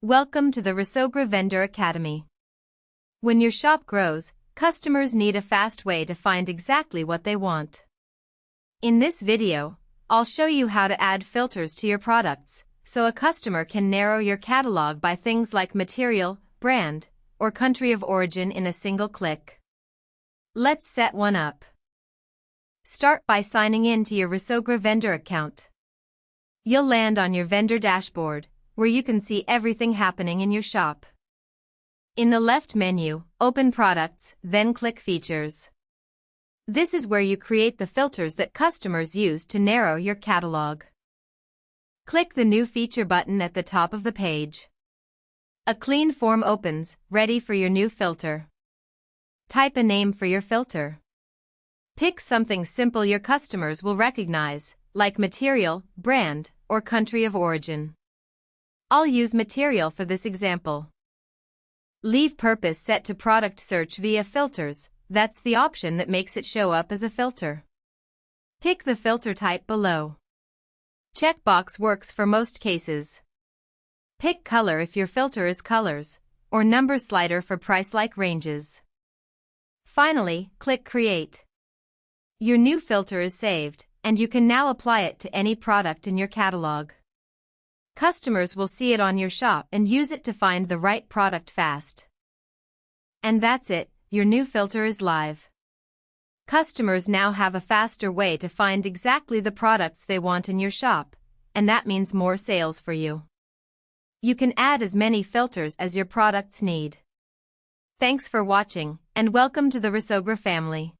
Welcome to the Resogra Vendor Academy. When your shop grows, customers need a fast way to find exactly what they want. In this video, I'll show you how to add filters to your products, so a customer can narrow your catalog by things like material, brand, or country of origin in a single click. Let's set one up. Start by signing in to your Resogra vendor account. You'll land on your vendor dashboard, where you can see everything happening in your shop. In the left menu, open Products, then click Features. This is where you create the filters that customers use to narrow your catalog. Click the New Feature button at the top of the page. A clean form opens, ready for your new filter. Type a name for your filter. Pick something simple your customers will recognize, like material, brand, or country of origin. I'll use material for this example. Leave purpose set to product search via filters, that's the option that makes it show up as a filter. Pick the filter type below. Checkbox works for most cases. Pick color if your filter is colors, or number slider for price-like ranges. Finally, click Create. Your new filter is saved, and you can now apply it to any product in your catalog. Customers will see it on your shop and use it to find the right product fast. And that's it, your new filter is live. Customers now have a faster way to find exactly the products they want in your shop, and that means more sales for you. You can add as many filters as your products need. Thanks for watching, and welcome to the Resogra family.